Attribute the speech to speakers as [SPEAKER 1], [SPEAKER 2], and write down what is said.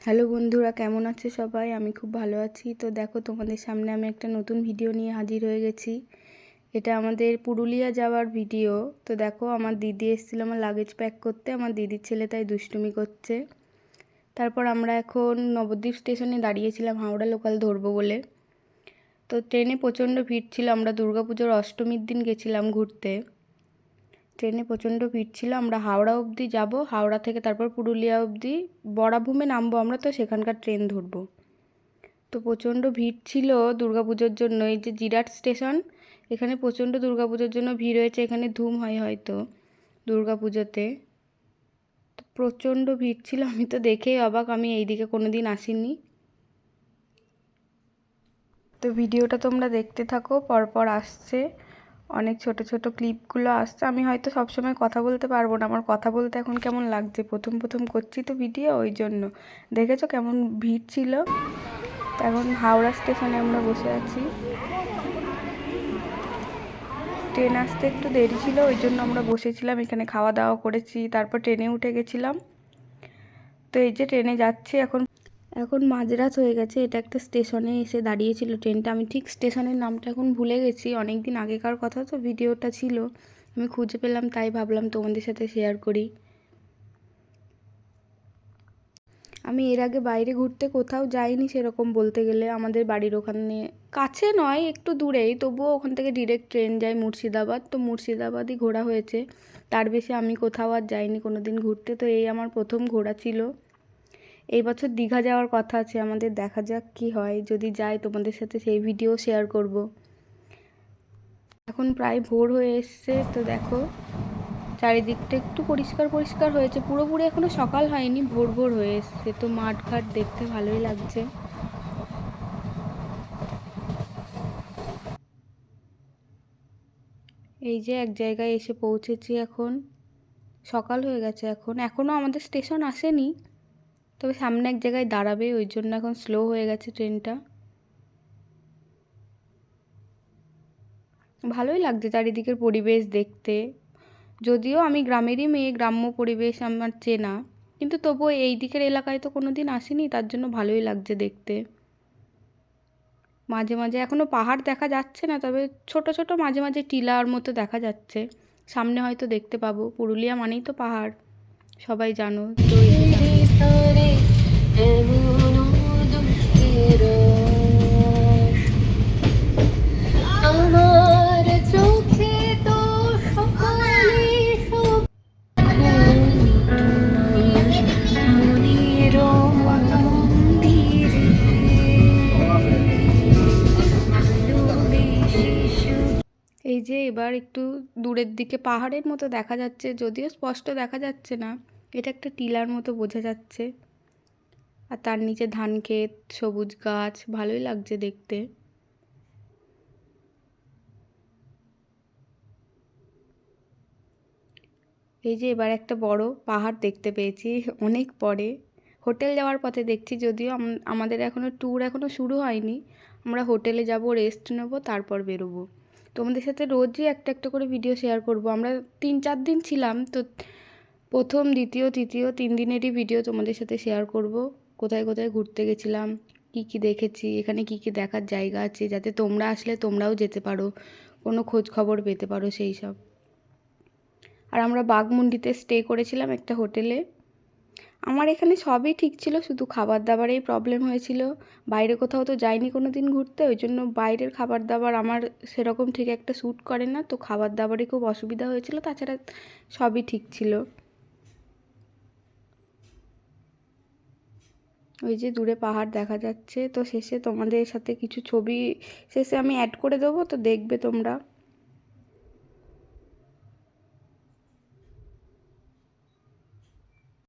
[SPEAKER 1] Hello বন্ধুরা, কেমন আছে সবাই? আমি খুব ভালো আছি। তো দেখো, তোমাদের সামনে আমি একটা নতুন ভিডিও নিয়ে হাজির হয়ে গেছি। এটা আমাদের পুরুলিয়া যাওয়ার ভিডিও। তো দেখো, আমার দিদি এসেছিলো আমার লাগেজ প্যাক করতে। আমার দিদির ছেলে তাই দুষ্টুমি করছে। তারপর আমরা এখন নবদ্বীপ স্টেশনে দাঁড়িয়েছিলাম হাওড়া লোকাল ধরবো বলে। তো ট্রেনে প্রচণ্ড ভিড় ছিল। আমরা দুর্গাপুজোর অষ্টমীর দিন গেছিলাম ঘুরতে। ট্রেনে প্রচণ্ড ভিড় ছিল। আমরা হাওড়া অবধি যাব, হাওড়া থেকে তারপর পুরুলিয়া অবধি বরাভূমে নামবো আমরা, তো সেখানকার ট্রেন ধরবো। তো প্রচণ্ড ভিড় ছিল দুর্গাপুজোর জন্য। এই যে জিরাট স্টেশন, এখানে প্রচণ্ড দুর্গাপুজোর জন্য ভিড় হয়েছে। এখানে ধুম হয় হয়তো দুর্গাপুজোতে। তো প্রচণ্ড ভিড় ছিল, আমি তো দেখেই অবাক, আমি এইদিকে কোনো দিন আসিনি। তো ভিডিওটা তোমরা দেখতে থাকো, পরপর আসছে অনেক ছোট ছোট ক্লিপগুলো আসছে। আমি হয়তো সবসময় কথা বলতে পারবো না, আমার কথা বলতে এখন কেমন লাগছে, প্রথম প্রথম করছি তো ভিডিও, ওই জন্য। দেখেছো কেমন ভিড় ছিল। তো এখন হাওড়া স্টেশনে আমরা বসে আছি। ট্রেন আসতে একটু দেরি ছিল, ওই জন্য আমরা বসেছিলাম এখানে, খাওয়া দাওয়া করেছি, তারপর ট্রেনে উঠে গেছিলাম। তো এই যে ট্রেনে যাচ্ছি এখন। এখন মাঝরাত হয়ে গেছে। এটা একটা স্টেশনে এসে দাঁড়িয়েছিল ট্রেনটা। আমি ঠিক স্টেশনের নামটা এখন ভুলে গেছি, অনেক দিন আগেকার কথা তো, ভিডিওটা ছিল আমি খুঁজে পেলাম, তাই ভাবলাম তোমাদের সাথে শেয়ার করি। আমি এর আগে বাইরে ঘুরতে কোথাও যাইনি সেরকম বলতে গেলে। আমাদের বাড়ির ওখানে কাছে নয়, একটু দূরেই, তবুও ওখান থেকে ডিরেক্ট ট্রেন যায় মুর্শিদাবাদ। তো মুর্শিদাবাদই ঘোরা হয়েছে, তার বেশি আমি কোথাও আর যাইনি কোনো দিন ঘুরতে। তো এই আমার প্রথম ঘোরা ছিল। এই বছর দীঘা যাওয়ার কথা আছে আমাদের, দেখা যাক কি হয়। যদি যাই তোমাদের সাথে সেই ভিডিও শেয়ার করব। এখন প্রায় ভোর হয়ে এসছে। তো দেখো চারিদিকটা একটু পরিষ্কার পরিষ্কার হয়েছে, পুরোপুরি এখনো সকাল হয়নি, ভোর ভোর হয়ে এসছে। তো মাঠঘাট দেখতে ভালোই লাগছে। এই যে এক জায়গায় এসে পৌঁছেছি এখন, সকাল হয়ে গেছে এখন, এখনও আমাদের স্টেশন আসেনি, তবে সামনে এক জায়গায় দাঁড়াবে, ওই জন্য এখন স্লো হয়ে গেছে ট্রেনটা। ভালোই লাগছে চারিদিকের পরিবেশ দেখতে। যদিও আমি গ্রামেরই মেয়ে, গ্রাম্য পরিবেশ আমার চেনা, কিন্তু তবুও এই দিকের এলাকায় তো কোনো দিন আসিনি, তার জন্য ভালোই লাগছে দেখতে। মাঝে মাঝে এখনও পাহাড় দেখা যাচ্ছে না, তবে ছোট ছোট মাঝে মাঝে টিলার মতো দেখা যাচ্ছে। সামনে হয়তো দেখতে পাবো। পুরুলিয়া মানেই তো পাহাড়, সবাই জানো তো। এই যে এবার একটু দূরের দিকে পাহাড়ের মতো দেখা যাচ্ছে, যদিও স্পষ্ট দেখা যাচ্ছে না, এটা একটা টিলার মতো বোঝা যাচ্ছে। আর তার নিচে ধান ক্ষেত, সবুজ গাছ, ভালোই লাগছে দেখতে। এই যে এবার একটা বড় পাহাড় দেখতে পেয়েছি অনেক পরে। হোটেল যাওয়ার পথে দেখছি, যদিও আমাদের ট্যুর এখনও শুরু হয়নি। আমরা হোটেলে যাব, রেস্ট নেব, তারপর বেরোবো। তোমাদের সাথে রোজই একটা একটা করে ভিডিও শেয়ার করব। আমরা 3-4 দিন ছিলাম, তো প্রথম, দ্বিতীয়, তৃতীয় 3 দিনেরই ভিডিও তোমাদের সাথে শেয়ার করব। কোথায় কোথায় ঘুরতে গেছিলাম, কি কি দেখেছি, এখানে কি কি দেখার জায়গা আছে, যাতে তোমরা আসলে তোমরাও যেতে পারো, কোনো খোঁজ খবর পেতে পারো সেই সব। আর আমরা বাঘমুন্ডিতে স্টে করেছিলাম একটা হোটেলে। আমার এখানে সবই ঠিক ছিল, শুধু খাবার দাবারেই প্রবলেম হয়েছিল। বাইরে কোথাও তো যাইনি কোনো দিন ঘুরতে, ওই জন্য বাইরের খাবার দাবার আমার সেরকম ঠিক একটা স্যুট করে না, তো খাবার দাবারে খুব অসুবিধা হয়েছিল। তাছাড়া সবই ঠিক ছিল। ওই যে দূরে পাহাড় দেখা যাচ্ছে। তো শেষে তোমাদের সাথে কিছু ছবি শেষে আমি অ্যাড করে দেবো, তো দেখবে তোমরা।